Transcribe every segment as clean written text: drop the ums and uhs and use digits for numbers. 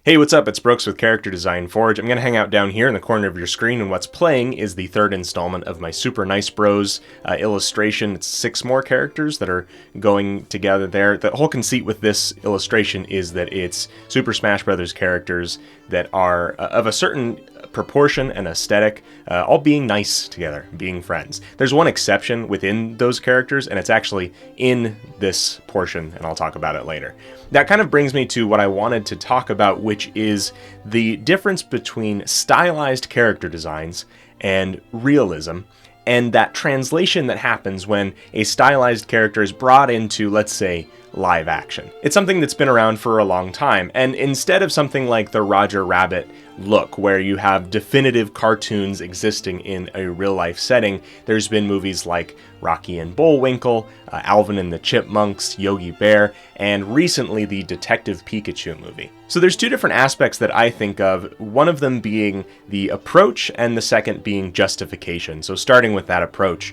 Hey, what's up? It's Brookes with Character Design Forge. I'm going to hang out down here in the corner of your screen, and what's playing is the third installment of my Super Nice Bros illustration. It's 6 more characters that are going together there. The whole conceit with this illustration is that it's Super Smash Bros. Characters that are of a certain proportion and aesthetic, all being nice together, being friends. There's one exception within those characters, and it's actually in this portion, and I'll talk about it later. That kind of brings me to what I wanted to talk about, which is the difference between stylized character designs and realism, and that translation that happens when a stylized character is brought into, let's say, live action. It's something that's been around for a long time, and instead of something like the Roger Rabbit look, where you have definitive cartoons existing in a real-life setting, there's been movies like Rocky and Bullwinkle, Alvin and the Chipmunks, Yogi Bear, and recently the Detective Pikachu movie. So there's 2 different aspects that I think of, one of them being the approach and the second being justification. So starting with that approach,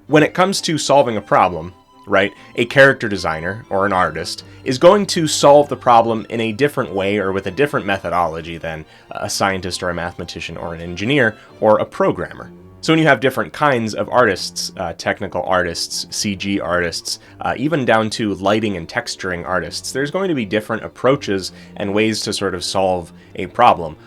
when it comes to solving a problem, right, a character designer or an artist is going to solve the problem in a different way or with a different methodology than a scientist or a mathematician or an engineer or a programmer. So when you have different kinds of artists, technical artists, CG artists, even down to lighting and texturing artists, there's going to be different approaches and ways to sort of solve a problem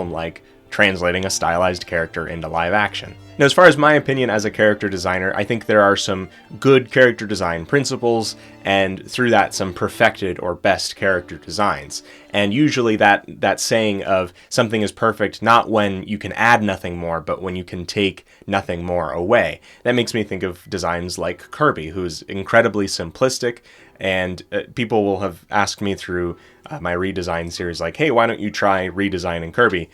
like translating a stylized character into live action. Now, as far as my opinion as a character designer, I think there are some good character design principles, and through that, some perfected or best character designs. And usually that saying of something is perfect not when you can add nothing more, but when you can take nothing more away. That makes me think of designs like Kirby, who's incredibly simplistic, and people will have asked me through my redesign series, like, hey, why don't you try redesigning Kirby?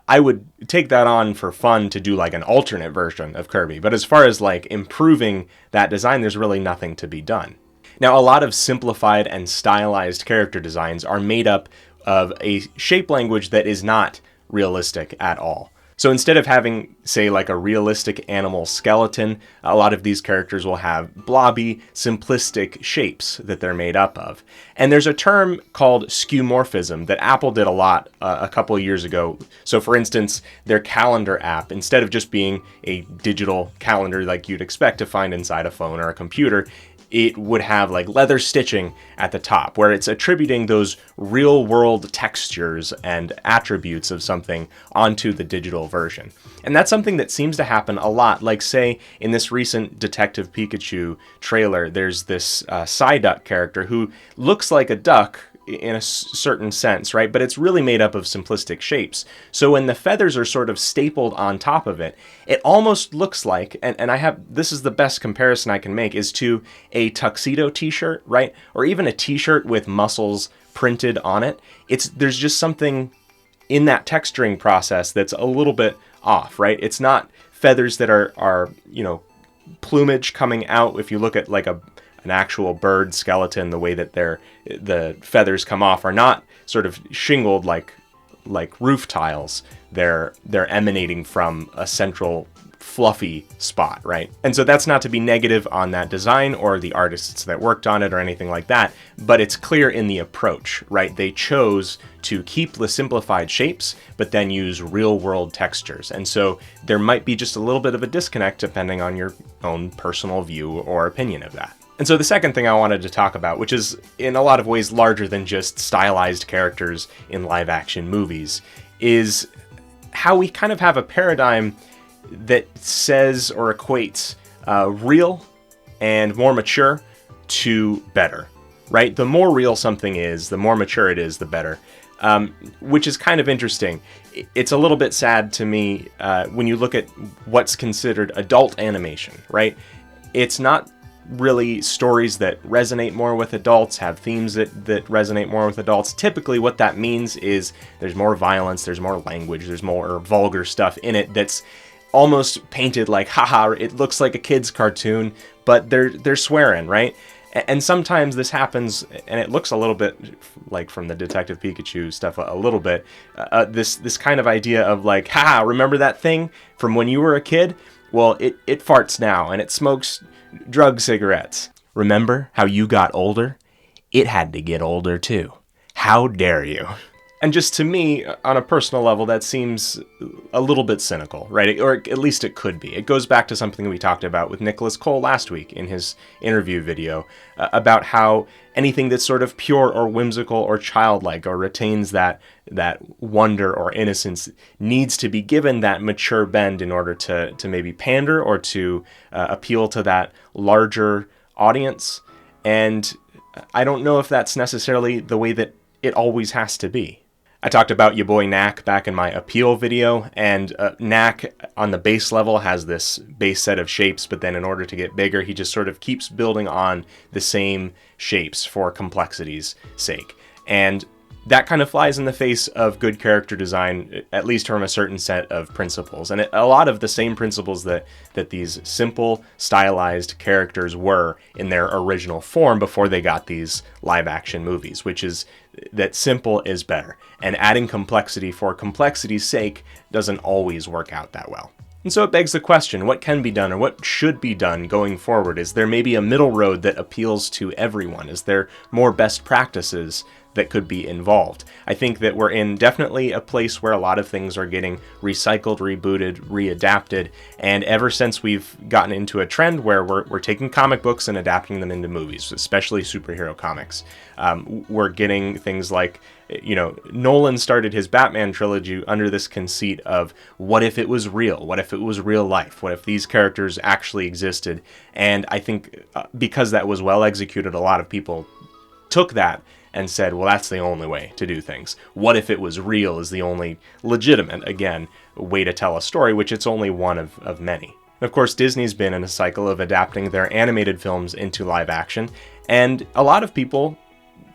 I would take that on for fun to do like an alternate version of Kirby, but as far as like improving that design, there's really nothing to be done. Now, a lot of simplified and stylized character designs are made up of a shape language that is not realistic at all. So instead of having, say, like a realistic animal skeleton, a lot of these characters will have blobby, simplistic shapes that they're made up of. And there's a term called skeuomorphism that Apple did a lot a couple of years ago. So for instance, their calendar app, instead of just being a digital calendar like you'd expect to find inside a phone or a computer, it would have like leather stitching at the top, where it's attributing those real world textures and attributes of something onto the digital version. And that's something that seems to happen a lot. Like, say, in this recent Detective Pikachu trailer, there's this Psyduck character who looks like a duck in a certain sense, right? But it's really made up of simplistic shapes. So when the feathers are sort of stapled on top of it, it almost looks like, and this is the best comparison I can make, is to a tuxedo t-shirt, right? Or even a t-shirt with muscles printed on it. There's just something in that texturing process that's a little bit off, right? It's not feathers that are plumage coming out. If you look at like an actual bird skeleton, the way that the feathers come off are not sort of shingled like roof tiles. They're emanating from a central fluffy spot, right? And so that's not to be negative on that design or the artists that worked on it or anything like that, but it's clear in the approach, right? They chose to keep the simplified shapes, but then use real world textures. And so there might be just a little bit of a disconnect depending on your own personal view or opinion of that. And so the second thing I wanted to talk about, which is in a lot of ways larger than just stylized characters in live action movies, is how we kind of have a paradigm that says or equates real and more mature to better, right? The more real something is, the more mature it is, the better, which is kind of interesting. It's a little bit sad to me when you look at what's considered adult animation, right? It's not really stories that resonate more with adults, have themes that resonate more with adults. Typically what that means is there's more violence, there's more language, there's more vulgar stuff in it that's almost painted like, haha, it looks like a kid's cartoon, but they're swearing, right? And sometimes this happens, and it looks a little bit like from the Detective Pikachu stuff a little bit, this kind of idea of like, haha, remember that thing from when you were a kid? Well, it farts now, and it smokes drug cigarettes. Remember how you got older? It had to get older too. How dare you? And just to me, on a personal level, that seems a little bit cynical, right? Or at least it could be. It goes back to something we talked about with Nicholas Cole last week in his interview video about how anything that's sort of pure or whimsical or childlike or retains that wonder or innocence needs to be given that mature bend in order to maybe pander or to appeal to that larger audience. And I don't know if that's necessarily the way that it always has to be. I talked about your boy Knack back in my appeal video, and Knack on the base level has this base set of shapes, but then in order to get bigger, he just sort of keeps building on the same shapes for complexity's sake. And that kind of flies in the face of good character design, at least from a certain set of principles. And a lot of the same principles that these simple, stylized characters were in their original form before they got these live-action movies, which is that simple is better. And adding complexity for complexity's sake doesn't always work out that well. And so it begs the question, what can be done or what should be done going forward? Is there maybe a middle road that appeals to everyone? Is there more best practices that could be involved? I think that we're in definitely a place where a lot of things are getting recycled, rebooted, readapted, and ever since we've gotten into a trend where we're taking comic books and adapting them into movies, especially superhero comics, we're getting things like, Nolan started his Batman trilogy under this conceit of what if it was real? What if it was real life? What if these characters actually existed? And I think because that was well executed, a lot of people took that and said, well, that's the only way to do things. What if it was real is the only legitimate, again, way to tell a story, which it's only one of many. Of course, Disney's been in a cycle of adapting their animated films into live action, and a lot of people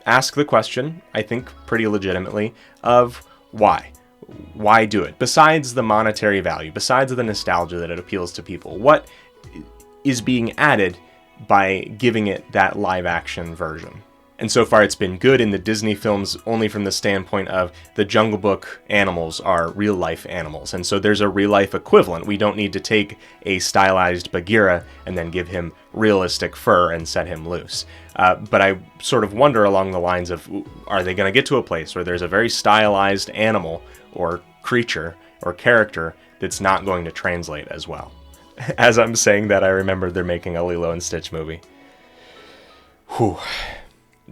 ask the question, I think pretty legitimately, of why? Why do it? Besides the monetary value, besides the nostalgia that it appeals to people, what is being added by giving it that live action version? And so far it's been good in the Disney films only from the standpoint of the Jungle Book animals are real life animals. And so there's a real life equivalent. We don't need to take a stylized Bagheera and then give him realistic fur and set him loose. But I sort of wonder along the lines of, are they going to get to a place where there's a very stylized animal or creature or character that's not going to translate as well? As I'm saying that, I remember they're making a Lilo and Stitch movie. Whew.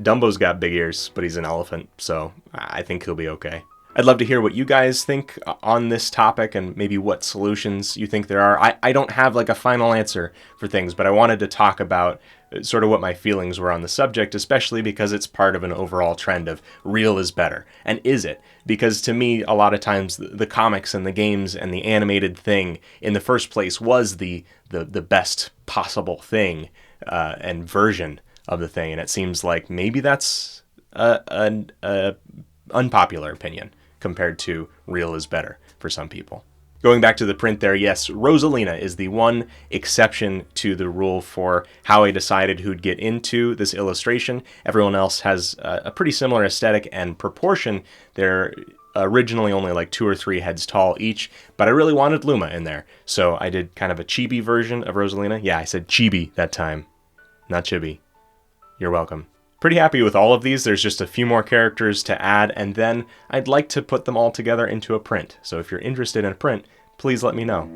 Dumbo's got big ears, but he's an elephant, so I think he'll be okay. I'd love to hear what you guys think on this topic and maybe what solutions you think there are. I don't have like a final answer for things, but I wanted to talk about sort of what my feelings were on the subject, especially because it's part of an overall trend of real is better. And is it? Because to me, a lot of times the comics and the games and the animated thing in the first place was the best possible thing and version of the thing, and it seems like maybe that's an unpopular opinion compared to real is better for some people. Going back to the print there, yes, Rosalina is the one exception to the rule for how I decided who'd get into this illustration. Everyone else has a pretty similar aesthetic and proportion. They're originally only like 2 or 3 heads tall each, but I really wanted Luma in there, so I did kind of a chibi version of Rosalina. Yeah, I said chibi that time, not chibi. You're welcome. Pretty happy with all of these. There's just a few more characters to add, and then I'd like to put them all together into a print. So if you're interested in a print, please let me know.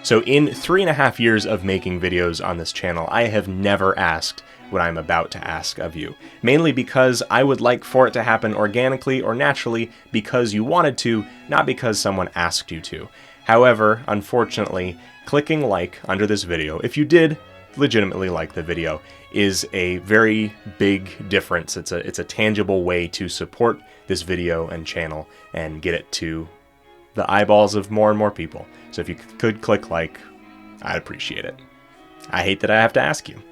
So in 3.5 years of making videos on this channel, I have never asked what I'm about to ask of you. Mainly because I would like for it to happen organically or naturally because you wanted to, not because someone asked you to. However, unfortunately, clicking like under this video, if you did legitimately like the video, is a very big difference. It's a tangible way to support this video and channel and get it to the eyeballs of more and more people. So if you could click like, I'd appreciate it. I hate that I have to ask you.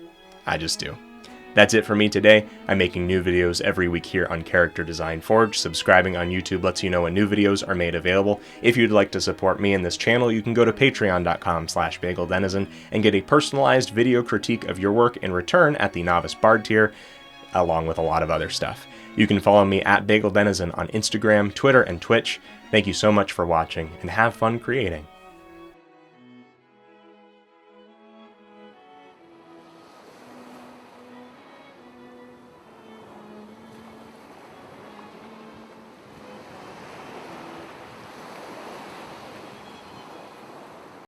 I just do. That's it for me today. I'm making new videos every week here on Character Design Forge. Subscribing on YouTube lets you know when new videos are made available. If you'd like to support me and this channel, you can go to patreon.com/bageldenizen and get a personalized video critique of your work in return at the Novice Bard tier, along with a lot of other stuff. You can follow me at bageldenizen on Instagram, Twitter, and Twitch. Thank you so much for watching, and have fun creating.